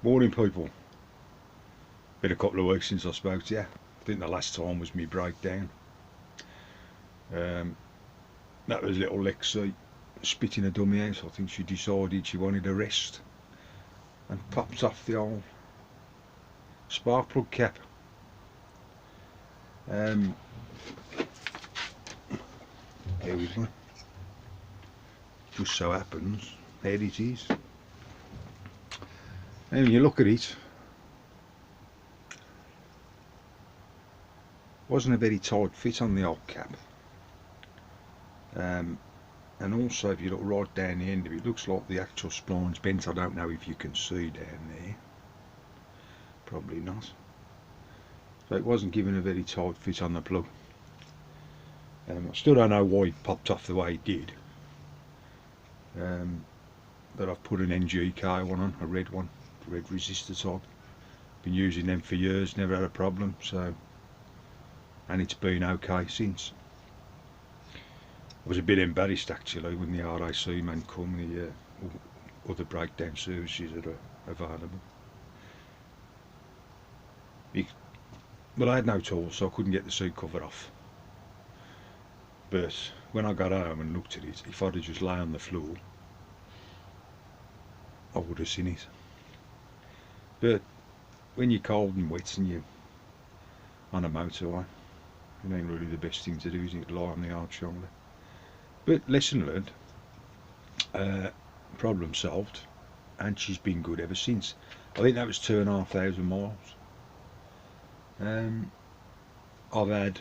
Morning people. Been a couple of weeks since I spoke to you. I think the last time was me breakdown. That was little Lexi spitting a dummy out. I think she decided she wanted a rest and popped off the old spark plug cap. Here we go. Just so happens, there it is. And when you look at it, wasn't a very tight fit on the old cap. And also if you look right down the end of it, it looks like the actual spline's bent. I don't know if you can see down there, probably not. So it wasn't given a very tight fit on the plug. I still don't know why it popped off the way it did. But I've put an NGK one on, a red one, red resistor type. Been using them for years, never had a problem, so, and it's been okay since. I was a bit embarrassed actually when the RAC man come, the other breakdown services that are available. Well, I had no tools, so I couldn't get the seat cover off. But when I got home and looked at it, if I'd have just lay on the floor, I would have seen it. But when you're cold and wet and you're on a motorway, it ain't really the best thing to do, is it? Lie on the hard shoulder. But lesson learned, problem solved, and she's been good ever since. I think that was 2,500 miles. I've had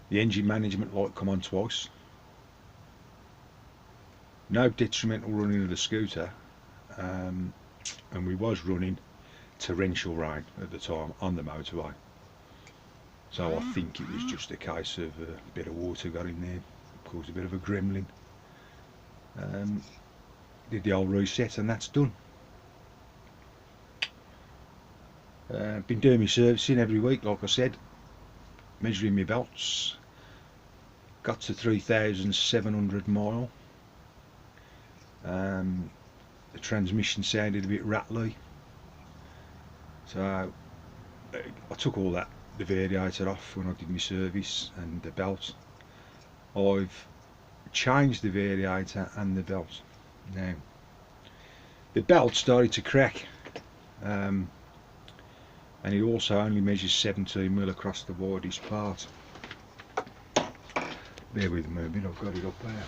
the engine management light come on twice. No detrimental running of the scooter, and we was running torrential rain at the time on the motorway. So I think it was just a case of a bit of water got in there, caused a bit of a gremlin. Did the old reset and that's done. Been doing my servicing every week, like I said, measuring my belts. Got to 3,700 mile. The transmission sounded a bit rattly, so I took all that, the variator off when I did my service and the belt. I've changed the variator and the belt. Now the belt started to crack, and it also only measures 17mm across the widest part. Bear with me a bit, I've got it up there.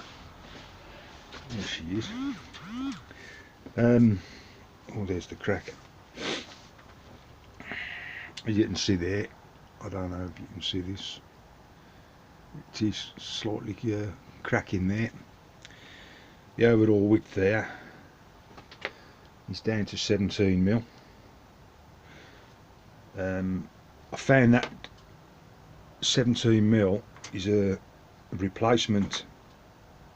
There she is. Oh, there's the crack. As you can see there, I don't know if you can see this, it is slightly cracking there. The overall width there is down to 17mm. I found that 17mm is a replacement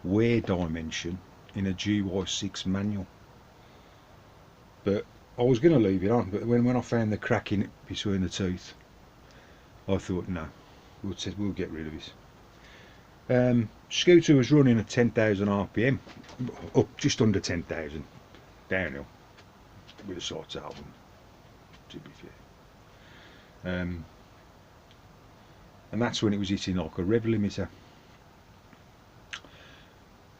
wear dimension in a GY6 manual, but I was going to leave it on, but when I found the crack in it between the teeth, I thought no, we'll get rid of it. Scooter was running at 10,000 RPM, up just under 10,000 downhill with a side album, to be fair. And that's when it was hitting like a rev limiter.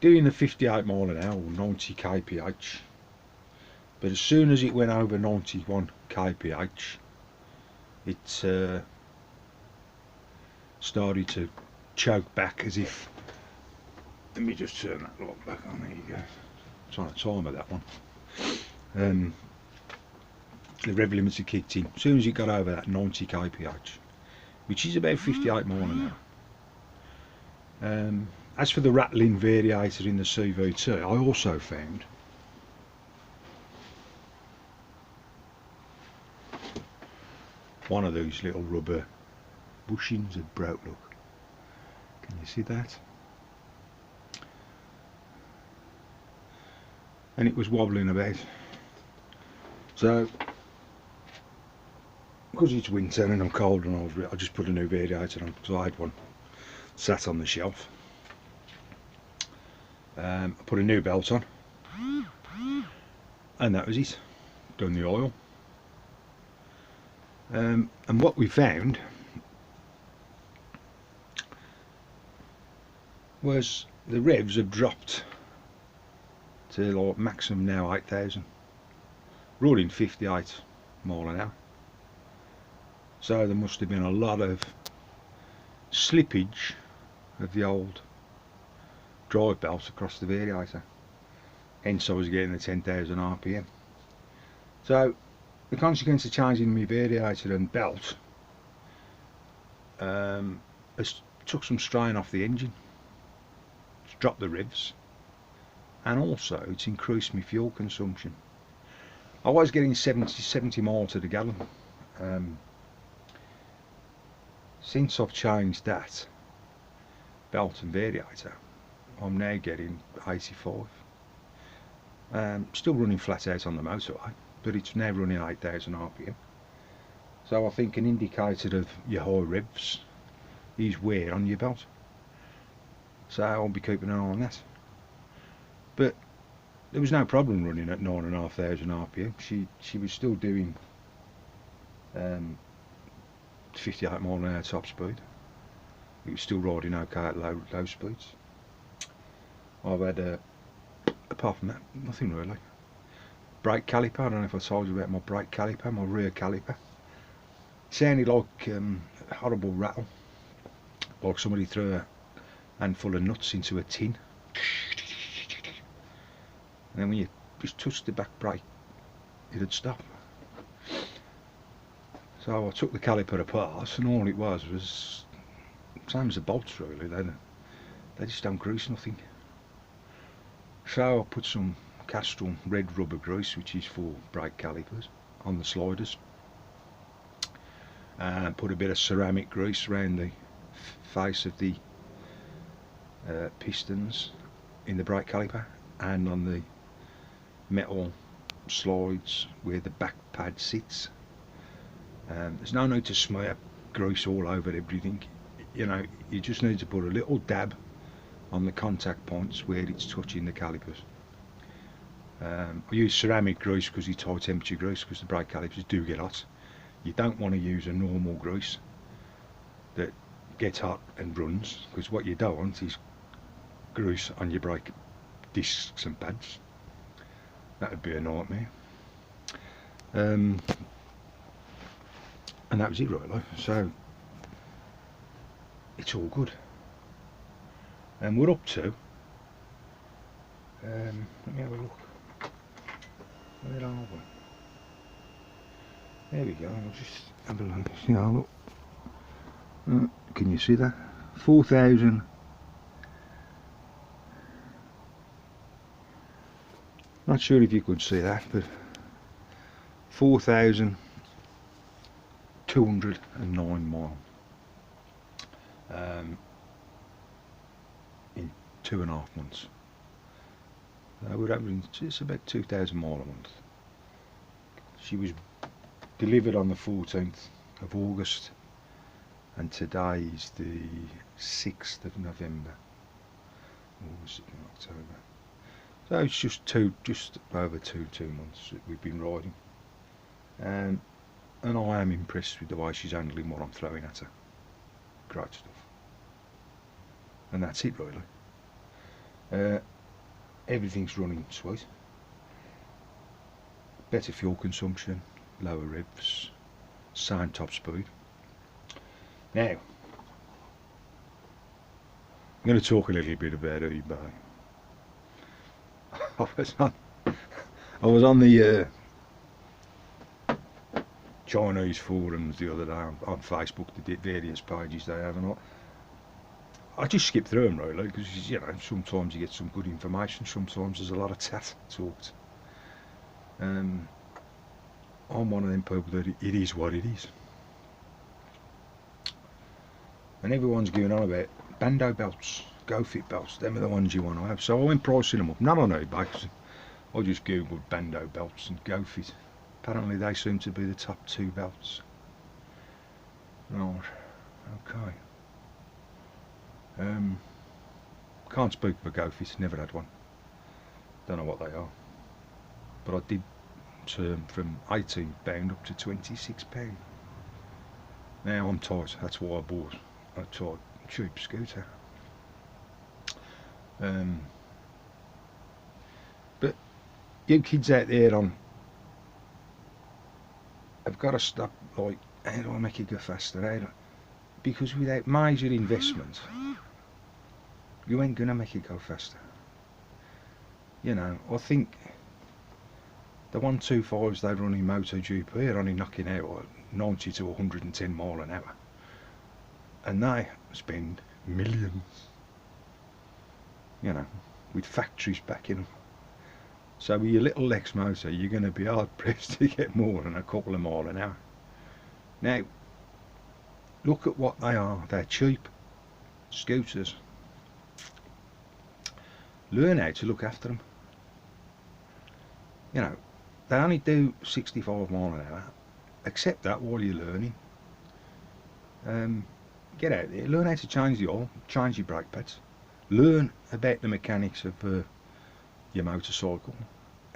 Doing the 58 mile an hour, 90 kph, but as soon as it went over 91 kph, it started to choke back as if, let me just turn that lock back on, there you go, I'm trying to timer that one. The rev limiter kicked in as soon as it got over that 90 kph, which is about 58 mile an hour. As for the rattling variator in the CVT, I also found one of these little rubber bushings had broke, look. Can you see that? And it was wobbling about. So, because it's winter and I'm cold and I just put a new variator on, because I had one sat on the shelf. I put a new belt on, and that was it. done the oil. And what we found was the revs have dropped to like maximum now 8,000, running 58 mile an hour. So there must have been a lot of slippage of the old drive belt across the variator, hence I was getting the 10,000 RPM. So the consequence of changing my variator and belt has took some strain off the engine, it's dropped the revs, and also it's increased my fuel consumption. I was getting 70 miles to the gallon. Since I've changed that belt and variator, I'm now getting 85. Still running flat out on the motorway, but it's now running 8,000 RPM. So I think an indicator of your high revs is wear on your belt. So I'll be keeping an eye on that. But there was no problem running at 9,500 RPM. She was still doing 58 mile an hour top speed. It was still riding okay at low speeds. I've had apart from that, nothing really. Brake caliper, I don't know if I told you about my brake caliper, my rear caliper. It sounded like a horrible rattle, like somebody threw a handful of nuts into a tin. And then when you just touched the back brake, it'd stop. So I took the caliper apart, and all it was same as the bolts really. They just don't grease nothing. So I put some Castrol red rubber grease, which is for brake calipers, on the sliders, and put a bit of ceramic grease around the face of the pistons in the brake caliper and on the metal slides where the back pad sits. There's no need to smear grease all over everything. You know, you just need to put a little dab on the contact points where it's touching the calipers. I use ceramic grease because it's high temperature grease, because the brake calipers do get hot. You don't want to use a normal grease that gets hot and runs, because what you don't want is grease on your brake discs and pads. That would be a nightmare. And that was it really. So it's all good. And we're up to, let me have a look. Where are we? There we go. I'll just have a look. See how look. Can you see that? 4,000. Not sure if you could see that, but 4,209 miles in 2.5 months. We're averaging just about 2,000 miles a month. She was delivered on the 14th of August, and today is the 6th of November. August and October. So it's just over two months that we've been riding, and I am impressed with the way she's handling what I'm throwing at her. Great stuff. And that's it really. Everything's running sweet. Better fuel consumption, lower revs, same top speed. Now, I'm going to talk a little bit about eBay. I was on the Chinese forums the other day on Facebook, the various pages they have, and I just skip through them really, because you know, sometimes you get some good information, sometimes there's a lot of tat talked. I'm one of them people that it is what it is, and everyone's going on about bando belts, go fit belts, them are the ones you want to have. So I went pricing them up, not on eBay, I just googled bando belts and go fit. Apparently they seem to be the top 2 belts. Right, okay. Can't speak of a go fit, never had one. Don't know what they are, but I did term from £18 up to £26. Now I'm tight, that's why I bought a tight cheap scooter. But you kids out there have got to stop, like, how do I make it go faster? Because without major investment, you ain't gonna make it go faster. You know, I think the 125s they run in MotoGP are only knocking out what, 90 to 110 mile an hour, and they spend millions, you know, with factories backing them. So with your little Lexmoto, you're going to be hard pressed to get more than a couple of mile an hour. Now, look at what they are. They're cheap scooters. Learn how to look after them. You know, they only do 65 mile an hour. Accept that while you're learning. Get out there, learn how to change the oil, change your brake pads, learn about the mechanics of your motorcycle,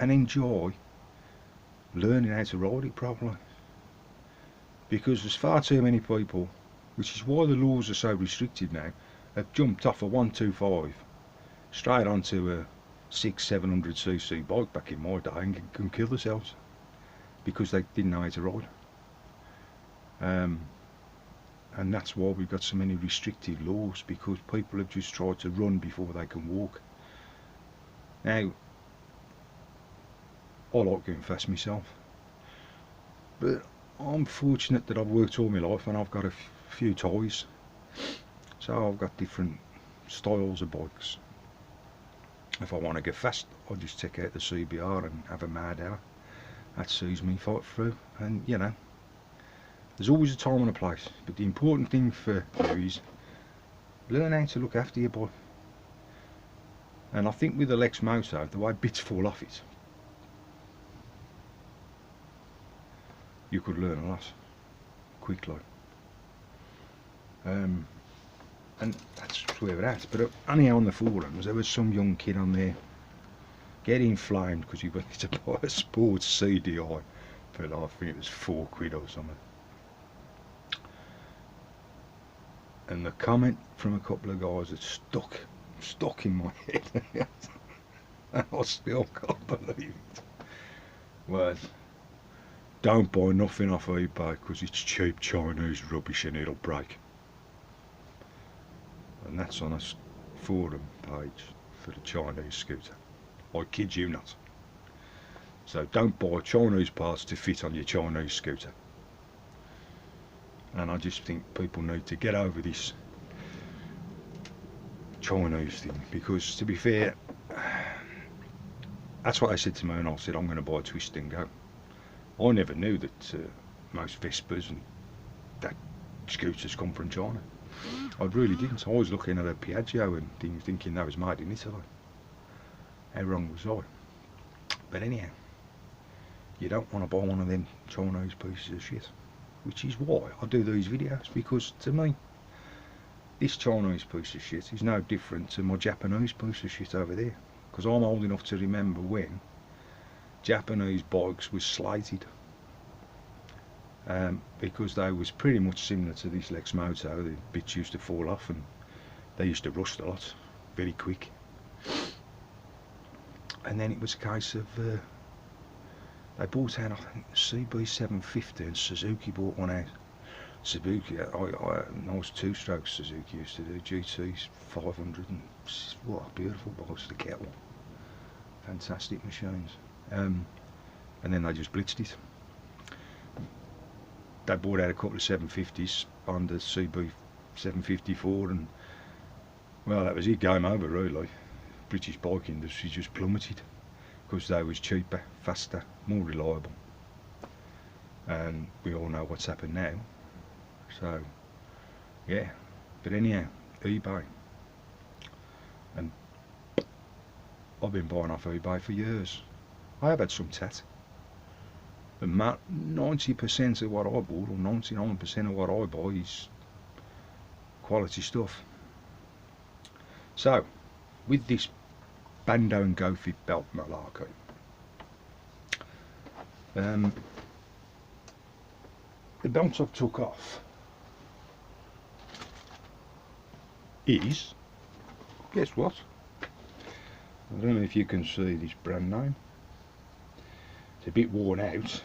and enjoy learning how to ride it properly. Because there's far too many people, which is why the laws are so restricted now, have jumped off a 125 straight onto a 600-700cc bike back in my day and can kill themselves because they didn't know how to ride. And that's why we've got so many restrictive laws, because people have just tried to run before they can walk. Now, I like going fast myself, but I'm fortunate that I've worked all my life and I've got a few toys, so I've got different styles of bikes. If I want to go fast, I just take out the CBR and have a mad hour. That sees me fight through, and you know, there's always a time and a place, but the important thing for you is learn how to look after your bike. And I think with the Lexmoto, the way bits fall off it, you could learn a lot quickly. And that's where we're at. But only on the forums, there was some young kid on there getting inflamed because he wanted to buy a sports CDI for, I think it was £4 or something. And the comment from a couple of guys that stuck in my head, and I still can't believe it, was, don't buy nothing off eBay because it's cheap Chinese rubbish and it'll break. And that's on a forum page for the Chinese scooter. I kid you not. So don't buy Chinese parts to fit on your Chinese scooter. And I just think people need to get over this Chinese thing, because to be fair, that's what I said to me, and I said I'm going to buy a Twist and Go. I never knew that most Vespas and that scooters come from China. I really didn't. I was looking at a Piaggio and things, thinking that was made in Italy. How wrong was I? But anyhow, you don't want to buy one of them Chinese pieces of shit. Which is why I do these videos, because to me, this Chinese piece of shit is no different to my Japanese piece of shit over there. Because I'm old enough to remember when Japanese bikes were slated. Because they was pretty much similar to this Lexmoto. The bits used to fall off and they used to rust a lot, very quick. And then it was a case of they bought out, I think, CB750, and Suzuki bought one out. Suzuki, I was two-stroke Suzuki used to do, GT's 500, and what beautiful bikes, the kettle. Fantastic machines. And then they just blitzed it. They bought out a couple of 750s on the CB754, and well, that was it, game over really. British bike industry just plummeted because they was cheaper, faster, more reliable, and we all know what's happened now. So yeah, but anyhow, eBay, and I've been buying off eBay for years. I have had some tat, but 90% of what I bought, or 99% of what I buy, is quality stuff. So with this Bando and Go Fit belt malarkey, The belt I've took off is, guess what? I don't know if you can see this brand name. It's a bit worn out.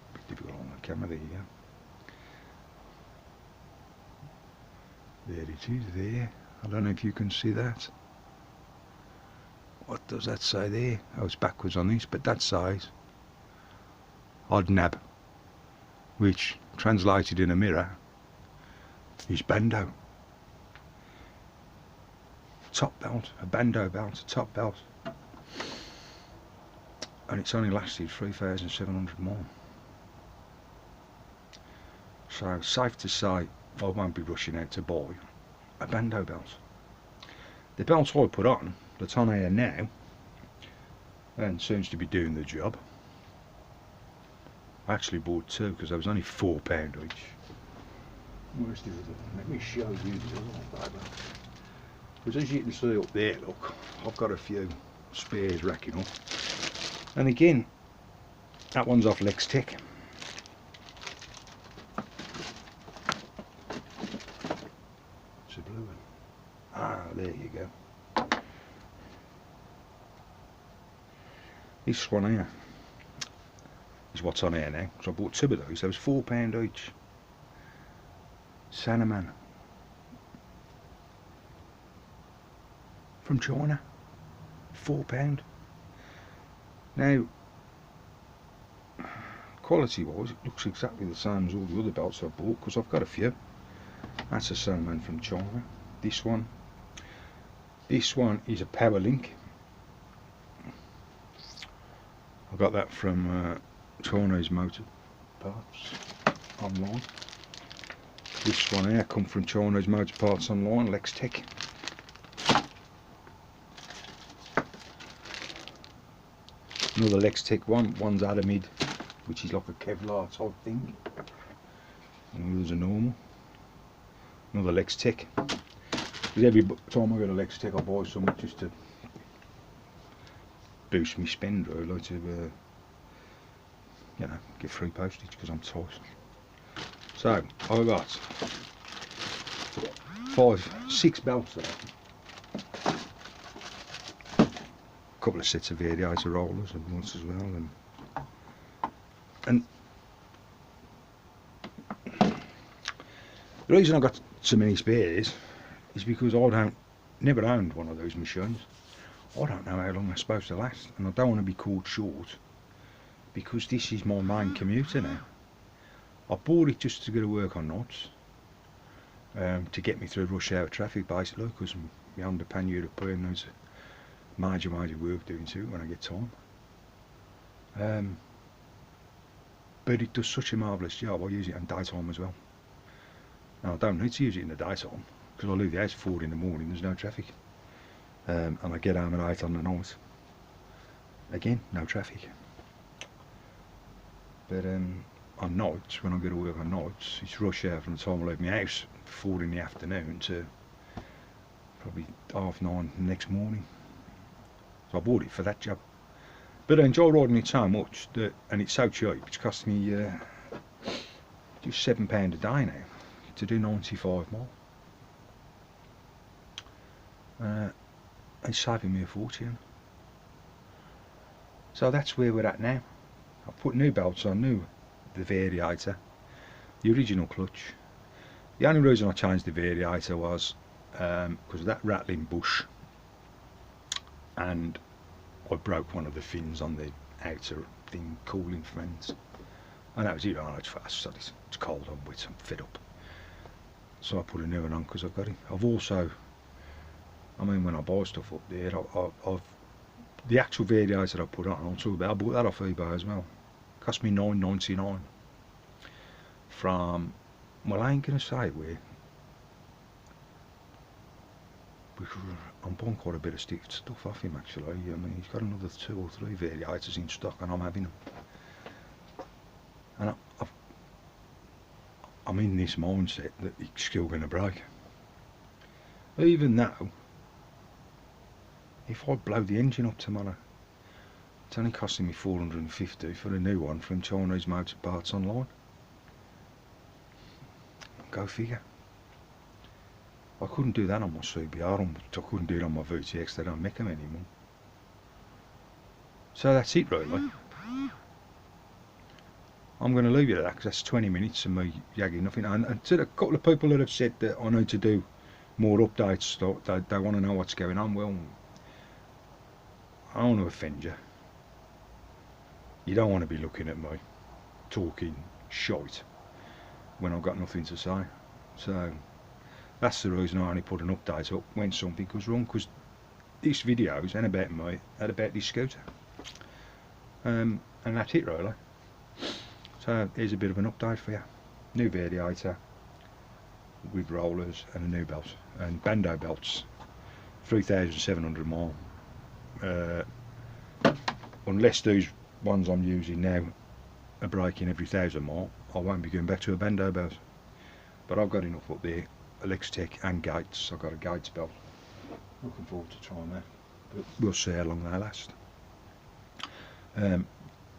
A bit difficult on the camera, there you go. There it is, there. I don't know if you can see that. What does that say there? Oh, it's backwards on this, but that says Odd Nab, which translated in a mirror is Bando. Top belt, a Bando belt, a top belt. And it's only lasted 3,700 more. So safe to say I won't be rushing out to buy a Bando belt. The belt I put on, that's on here now, and seems to be doing the job. I actually bought two because they was only £4 each. Where's the other? Let me show you the other one. Because as you can see up there, look, I've got a few spares racking up. And again, that one's off Lextech. It's a blue one. Ah, there you go. This one here is what's on here now. So I bought two of those. They was £4 each. Sanaman. From China. £4. Now, quality wise, it looks exactly the same as all the other belts I've bought, because I've got a few. That's a Sanaman from China. This one is a Power Link. I got that from Chinese motor parts online. This one here come from Chinese motor parts online, Lextech. Another Lextech one, one's Adamid, which is like a Kevlar type thing. And the others are normal. Another Lextech. Because every time I go to Lextech I buy something just to boost my spend, really, to you know, get free postage because I'm tight. So I got 6 belts there. A couple of sets of variator rollers and once as well, and the reason I got so many spares is because I never owned one of those machines. I don't know how long they're supposed to last, and I don't want to be caught short because this is my main commuter now. I bought it just to go to work on nights, to get me through rush hour traffic basically, because my underpan European needs major work doing to it when I get time. But it does such a marvellous job. I use it in daytime as well. Now I don't need to use it in the daytime because I leave the house at 4 in the morning, there's no traffic. And I get home at 8 on the night. Again, no traffic. But on nights, when I go to work on nights, it's rush hour from the time I leave my house, 4 in the afternoon, to probably 9:30 the next morning. So I bought it for that job. But I enjoy riding it so much that, and it's so cheap, it's cost me just £7 a day now to do 95 miles. It's saving me a fortune. So that's where we're at now. I put new belts on, the variator, the original clutch. The only reason I changed the variator was because of that rattling bush, and I broke one of the fins on the outer thing, cooling fans, and that was it. Oh, it's fast, so it's cold, I'm wet, I'm fed up. So I put a new one on because I've got it. I've also, I mean, when I buy stuff up there, I've the actual variator I put on, I'll talk about, I bought that off eBay as well. It cost me $9.99 from, well, I ain't gonna say where, because I'm buying quite a bit of stuff off him actually. I mean, he's got another 2 or 3 variators in stock and I'm having them. And I'm in this mindset that it's still going to break. Even though if I blow the engine up tomorrow, it's only costing me 450 for a new one from Chinese Motor Parts online. Go figure. I couldn't do that on my CBR, I couldn't do it on my VTX, they don't make them anymore. So that's it really. I'm going to leave you at that because that's 20 minutes of me yagging nothing. And to a couple of people that have said that I need to do more updates, they want to know what's going on. Well, I don't want to offend you. You don't want to be looking at me talking shite when I've got nothing to say. So that's the reason I only put an update up when something goes wrong, because this video ain't about me, it's about this scooter. And that's it really. So here's a bit of an update for you. New radiator with rollers and a new belt, and Bando belts, 3,700 mile. Unless these ones I'm using now are breaking every 1,000 mile, I won't be going back to a Bando belt. But I've got enough up there, Lextech and Gates. I've got a Gates belt. Looking forward to trying that, but we'll see how long they last.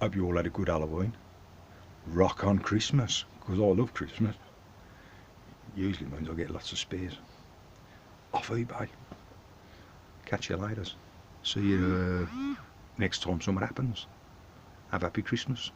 Hope you all had a good Halloween. Rock on Christmas, because I love Christmas. Usually means I get lots of spares off eBay. Catch you later. See you next time something happens. Have a happy Christmas.